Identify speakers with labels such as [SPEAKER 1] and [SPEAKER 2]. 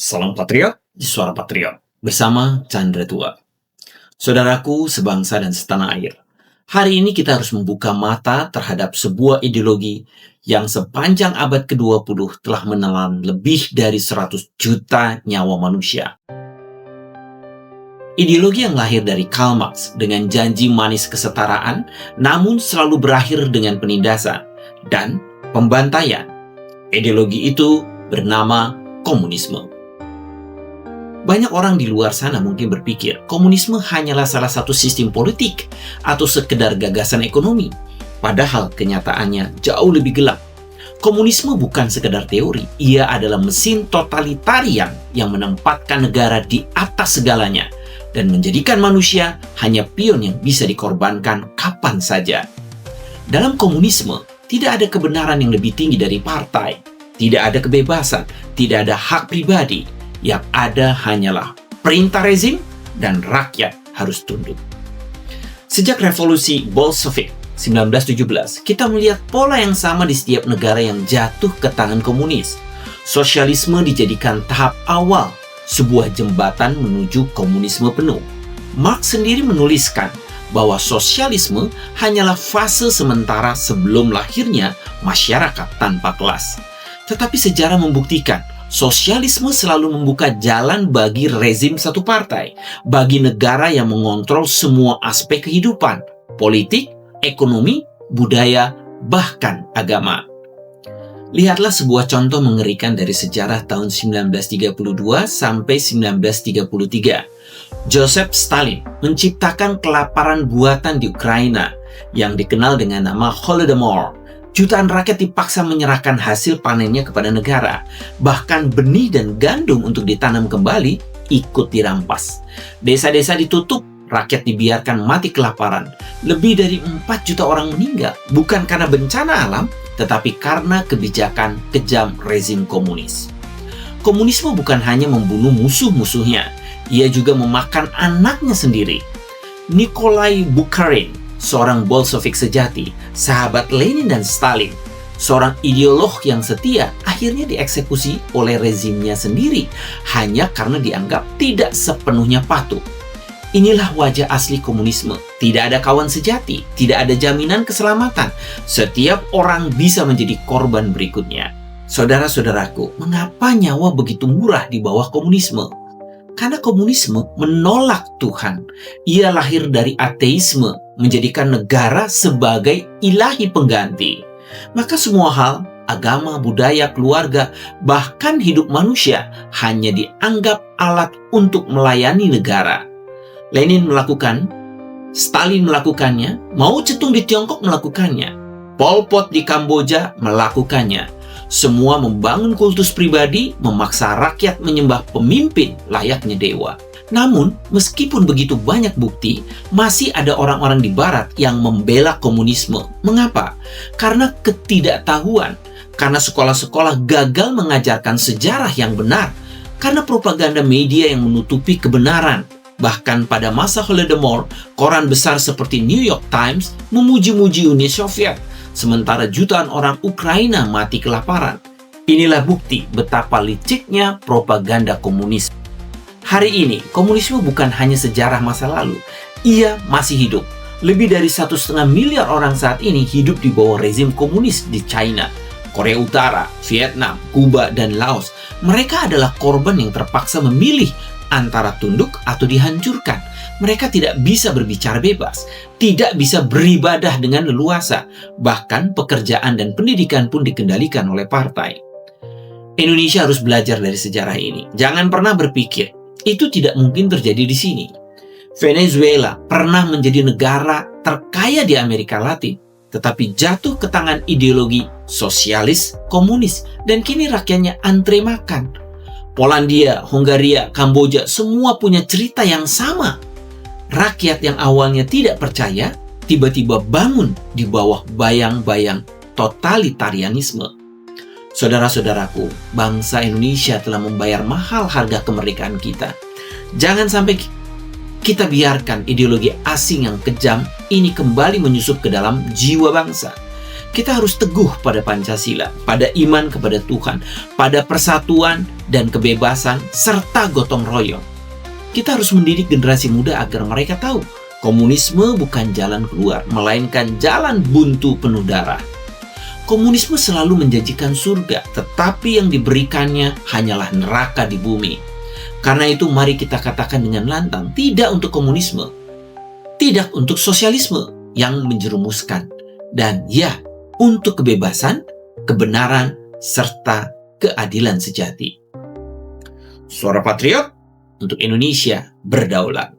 [SPEAKER 1] Salam Patriot di Suara Patriot bersama Chandra Tua. Saudaraku sebangsa dan setanah air, hari ini kita harus membuka mata terhadap sebuah ideologi yang sepanjang abad ke-20 telah menelan lebih dari 100 juta nyawa manusia. Ideologi yang lahir dari Karl Marx dengan janji manis kesetaraan, namun selalu berakhir dengan penindasan dan pembantaian. Ideologi itu bernama komunisme. Banyak orang di luar sana mungkin berpikir komunisme hanyalah salah satu sistem politik atau sekedar gagasan ekonomi. Padahal kenyataannya jauh lebih gelap. Komunisme bukan sekedar teori, ia adalah mesin totalitarian yang menempatkan negara di atas segalanya dan menjadikan manusia hanya pion yang bisa dikorbankan kapan saja. Dalam komunisme, tidak ada kebenaran yang lebih tinggi dari partai, tidak ada kebebasan, tidak ada hak pribadi. Yang ada hanyalah perintah rezim dan rakyat harus tunduk. Sejak revolusi Bolshevik 1917, kita melihat pola yang sama di setiap negara yang jatuh ke tangan komunis. Sosialisme dijadikan tahap awal sebuah jembatan menuju komunisme penuh. Marx sendiri menuliskan bahwa sosialisme hanyalah fase sementara sebelum lahirnya masyarakat tanpa kelas. Tetapi sejarah membuktikan sosialisme selalu membuka jalan bagi rezim satu partai, bagi negara yang mengontrol semua aspek kehidupan, politik, ekonomi, budaya, bahkan agama. Lihatlah sebuah contoh mengerikan dari sejarah tahun 1932 sampai 1933. Joseph Stalin menciptakan kelaparan buatan di Ukraina yang dikenal dengan nama Holodomor. Jutaan rakyat dipaksa menyerahkan hasil panennya kepada negara. Bahkan benih dan gandum untuk ditanam kembali ikut dirampas. Desa-desa ditutup, rakyat dibiarkan mati kelaparan. Lebih dari 4 juta orang meninggal, bukan karena bencana alam, tetapi karena kebijakan kejam rezim komunis. Komunisme bukan hanya membunuh musuh-musuhnya, ia juga memakan anaknya sendiri. Nikolai Bukharin, seorang Bolshevik sejati, sahabat Lenin dan Stalin, seorang ideolog yang setia, akhirnya dieksekusi oleh rezimnya sendiri hanya karena dianggap tidak sepenuhnya patuh. Inilah wajah asli komunisme. Tidak ada kawan sejati, tidak ada jaminan keselamatan. Setiap orang bisa menjadi korban berikutnya. Saudara-saudaraku, mengapa nyawa begitu murah di bawah komunisme? Karena komunisme menolak Tuhan. Ia lahir dari ateisme, menjadikan negara sebagai ilahi pengganti. Maka semua hal, agama, budaya, keluarga, bahkan hidup manusia hanya dianggap alat untuk melayani negara. Lenin melakukan, Stalin melakukannya, Mao Zedong di Tiongkok melakukannya, Pol Pot di Kamboja melakukannya. Semua membangun kultus pribadi, memaksa rakyat menyembah pemimpin layaknya dewa. Namun, meskipun begitu banyak bukti, masih ada orang-orang di barat yang membela komunisme. Mengapa? Karena ketidaktahuan, karena sekolah-sekolah gagal mengajarkan sejarah yang benar, karena propaganda media yang menutupi kebenaran. Bahkan pada masa Holodomor, koran besar seperti New York Times memuji-muji Uni Soviet, sementara jutaan orang Ukraina mati kelaparan. Inilah bukti betapa liciknya propaganda komunis. Hari ini, komunisme bukan hanya sejarah masa lalu. Ia masih hidup. Lebih dari 1,5 miliar orang saat ini hidup di bawah rezim komunis di China, Korea Utara, Vietnam, Kuba, dan Laos. Mereka adalah korban yang terpaksa memilih antara tunduk atau dihancurkan. Mereka tidak bisa berbicara bebas, tidak bisa beribadah dengan leluasa, bahkan pekerjaan dan pendidikan pun dikendalikan oleh partai. Indonesia harus belajar dari sejarah ini. Jangan pernah berpikir, itu tidak mungkin terjadi di sini. Venezuela pernah menjadi negara terkaya di Amerika Latin, tetapi jatuh ke tangan ideologi sosialis komunis, dan kini rakyatnya antre makan. Polandia, Hongaria, Kamboja, semua punya cerita yang sama. Rakyat yang awalnya tidak percaya, tiba-tiba bangun di bawah bayang-bayang totalitarianisme. Saudara-saudaraku, bangsa Indonesia telah membayar mahal harga kemerdekaan kita. Jangan sampai kita biarkan ideologi asing yang kejam ini kembali menyusup ke dalam jiwa bangsa. Kita harus teguh pada Pancasila, pada iman kepada Tuhan, pada persatuan dan kebebasan, serta gotong royong. Kita harus mendidik generasi muda agar mereka tahu komunisme bukan jalan keluar, melainkan jalan buntu penuh darah. Komunisme selalu menjanjikan surga, tetapi yang diberikannya hanyalah neraka di bumi. Karena itu mari kita katakan dengan lantang, tidak untuk komunisme, tidak untuk sosialisme yang menjerumuskan, dan ya, untuk kebebasan, kebenaran, serta keadilan sejati. Suara Patriot untuk Indonesia berdaulat.